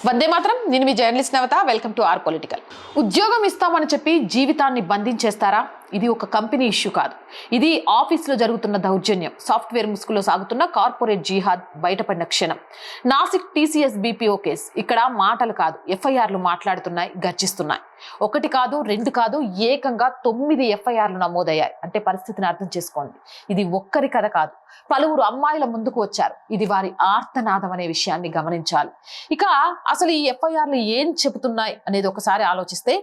వందే మాత్రం. నేను మీ journalist Navata. Welcome to our political. ఉద్యోగం ఇస్తామని చెప్పి జీవితాన్ని బంధించేస్తారా? ఇది ఒక కంపెనీ ఇష్యూ కాదు. ఇది ఆఫీసులో జరుగుతున్న దౌర్జన్యం. సాఫ్ట్వేర్ ముసుగులో సాగుతున్న కార్పొరేట్ జిహాద్ బయటపడిన క్షణం. Nashik TCS BPO case. ఇక్కడ మాటలు కాదు, ఎఫ్ఐఆర్లు మాట్లాడుతున్నాయి, గర్జిస్తున్నాయి. ఒకటి కాదు, రెండు కాదు, ఏకంగా 9 ఎఫ్ఐఆర్లు నమోదయ్యాయి. అంటే పరిస్థితిని అర్థం చేసుకోండి. ఇది ఒక్కరి కథ కాదు, పలువురు అమ్మాయిల ముందుకు వచ్చారు. ఇది వారి ఆర్తనాదం అనే విషయాన్ని గమనించాలి. ఇక అసలు ఈ ఎఫ్ఐఆర్లు ఏం చెబుతున్నాయి అనేది ఒకసారి ఆలోచిస్తే,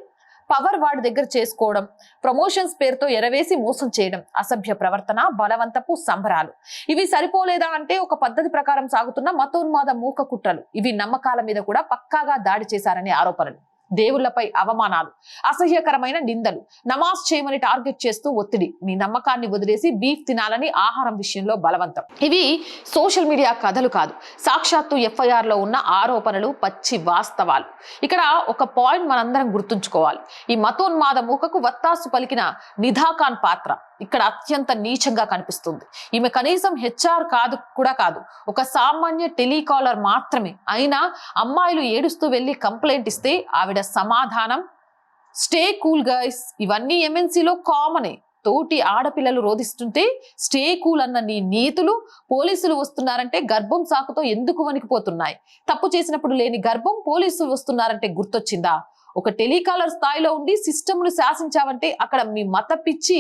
పవర్ వాడి దగ్గర చేసుకోవడం, ప్రమోషన్స్ పేరుతో ఎరవేసి మోసం చేయడం, అసభ్య ప్రవర్తన, బలవంతపు సంబరాలు. ఇవి సరిపోలేదా అంటే ఒక పద్ధతి ప్రకారం సాగుతున్న మతోన్మాద మూక కుట్రలు. ఇవి నమ్మకాల మీద కూడా పక్కాగా దాడి చేశారనే ఆరోపణలు, దేవుళ్లపై అవమానాలు, అసహ్యకరమైన నిందలు, నమాజ్ చేయమని టార్గెట్ చేస్తూ ఒత్తిడి, మీ నమ్మకాన్ని వదిలేసి బీఫ్ తినాలని ఆహారం విషయంలో బలవంతం. ఇవి సోషల్ మీడియా కథలు కాదు, సాక్షాత్తు ఎఫ్ఐఆర్ లో ఉన్న ఆరోపణలు, పచ్చి వాస్తవాలు. ఇక్కడ ఒక పాయింట్ మనందరం గుర్తుంచుకోవాలి. ఈ మతోన్మాద మూకకు వత్తాసు పలికిన నిధాఖాన్ పాత్ర ఇక్కడ అత్యంత నీచంగా కనిపిస్తుంది. ఈమె కనీసం హెచ్ఆర్ కాదు, ఒక సామాన్య టెలికాలర్ మాత్రమే. అయినా అమ్మాయిలు ఏడుస్తూ వెళ్ళి కంప్లైంట్ ఇస్తే ఆవిడ సమాధానం, స్టే కూల్ గైస్, ఇవన్నీ ఎంఎన్సీలో కామనే. తోటి ఆడపిల్లలు రోధిస్తుంటే స్టే కూల్ అన్న నీ నీతులు, పోలీసులు వస్తున్నారంటే గర్భం సాకుతో ఎందుకు వణికిపోతున్నాయి? తప్పు చేసినప్పుడు లేని గర్భం పోలీసులు వస్తున్నారంటే గుర్తొచ్చిందా? ఒక టెలికాలర్ స్థాయిలో ఉండి సిస్టమ్ను శాసించావంటే అక్కడ మీ మత పిచ్చి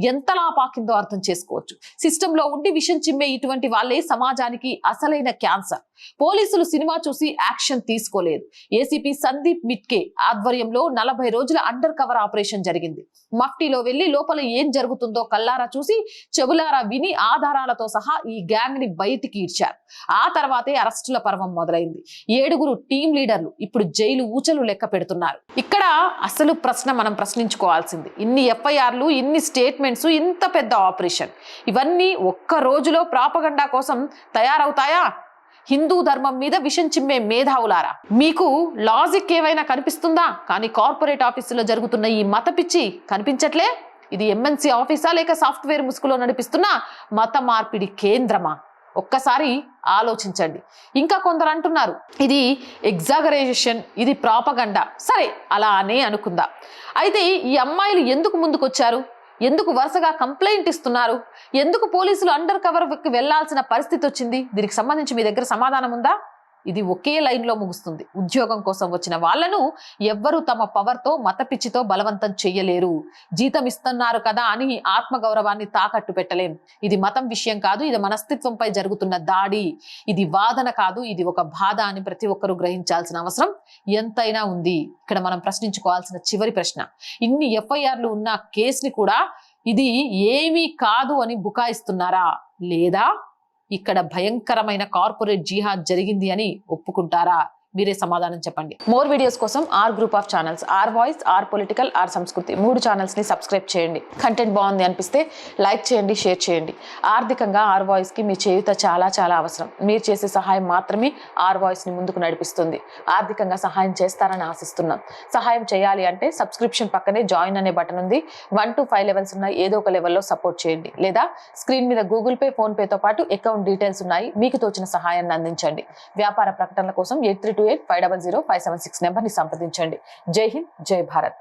ఎంతలా పాకిందో అర్థం చేసుకోవచ్చు. సిస్టంలో ఉండి విషం చిమ్మే ఇటువంటి వాళ్ళే సమాజానికి అసలైన క్యాన్సర్. పోలీసులు సినిమా చూసి యాక్షన్ తీసుకోలేదు. ఏసీపీ సందీప్ మిట్కే ఆధ్వర్యంలో 40 రోజుల అండర్ కవర్ ఆపరేషన్ జరిగింది. మఫ్టీలో వెళ్లి లోపల ఏం జరుగుతుందో కల్లారా చూసి, చెవులారా విని, ఆధారాలతో సహా ఈ గ్యాంగ్ ని బయటికి ఈడ్చారు. ఆ తర్వాతే అరెస్టుల పర్వం మొదలైంది. 7 టీం లీడర్లు ఇప్పుడు జైలు ఊచలు లెక్క పెడుతున్నారు. ఇక్కడ అసలు ప్రశ్న మనం ప్రశ్నించుకోవాల్సింది, ఇన్ని ఎఫ్ఐఆర్లు, ఇన్ని స్టేట్మెంట్స్, ఇంత పెద్ద ఆపరేషన్, ఇవన్నీ ఒక్క రోజులో ప్రాపగండా కోసం తయారవుతాయా? హిందూ ధర్మం మీద విషం చిమ్మే మేధావులారా, మీకు లాజిక్ ఏమైనా కనిపిస్తుందా? కానీ కార్పొరేట్ ఆఫీసులో జరుగుతున్న ఈ మత పిచ్చి కనిపించట్లే. ఇది ఎంఎన్సీ ఆఫీసా లేక సాఫ్ట్వేర్ ముసుగులో నడిపిస్తున్న మత మార్పిడి కేంద్రమా? ఒక్కసారి ఆలోచించండి. ఇంకా కొందరు అంటున్నారు ఇది ఎగ్జాగరేషన్, ఇది ప్రాపగండా. సరే, అలా అనే అనుకుందా. అయితే ఈ అమ్మాయిలు ఎందుకు ముందుకొచ్చారు? ఎందుకు వరుసగా కంప్లైంట్ ఇస్తున్నారు? ఎందుకు పోలీసులు అండర్ కవర్ వెళ్లాల్సిన పరిస్థితి వచ్చింది? దీనికి సంబంధించి మీ దగ్గర సమాధానం ఉందా? ఇది ఒకే లైన్ లో ముగుస్తుంది. ఉద్యోగం కోసం వచ్చిన వాళ్లను ఎవ్వరూ తమ పవర్ తో, మత పిచ్చితో బలవంతం చెయ్యలేరు. జీతం ఇస్తున్నారు కదా అని ఆత్మగౌరవాన్ని తాకట్టు పెట్టలేం. ఇది మతం విషయం కాదు, ఇది మనస్తత్వంపై జరుగుతున్న దాడి. ఇది వాదన కాదు, ఇది ఒక బాధ అని ప్రతి ఒక్కరూ గ్రహించాల్సిన అవసరం ఎంతైనా ఉంది. ఇక్కడ మనం ప్రశ్నించుకోవాల్సిన చివరి ప్రశ్న, ఇన్ని ఎఫ్ఐఆర్లు ఉన్న కేసుని కూడా ఇది ఏమీ కాదు అని బుకాయిస్తున్నారా? లేదా ఇక్కడ భయంకరమైన కార్పొరేట్ జిహాద్ జరిగింది అని ఒప్పుకుంటారా? మీరే సమాధానం చెప్పండి. మోర్ వీడియోస్ కోసం R group of channels, R voice, R political, R Sanskriti 3 channels ని సబ్స్క్రైబ్ చేయండి. కంటెంట్ బాగుంది అనిపిస్తే లైక్ చేయండి, షేర్ చేయండి. ఆర్థికంగా ఆర్ వాయిస్ కి మీ చేయూత చాలా చాలా అవసరం. మీరు చేసే సహాయం మాత్రమే ఆర్ వాయిస్ ని ముందుకు నడిపిస్తుంది. ఆర్థికంగా సహాయం చేస్తారని ఆశిస్తున్నాం. సహాయం చేయాలి అంటే సబ్స్క్రిప్షన్ పక్కనే జాయిన్ అనే బటన్ ఉంది. 1 to 5 లెవెల్స్ ఉన్నాయి. ఏదో ఒక లెవెల్లో సపోర్ట్ చేయండి. లేదా స్క్రీన్ మీద గూగుల్ పే, ఫోన్ పేతో పాటు అకౌంట్ డీటెయిల్స్ ఉన్నాయి. మీకు తోచిన సహాయాన్ని అందించండి. వ్యాపార ప్రకటనల కోసం 8328500576 నెంబర్ని సంప్రదించండి. జై హింద్, జై భారత్.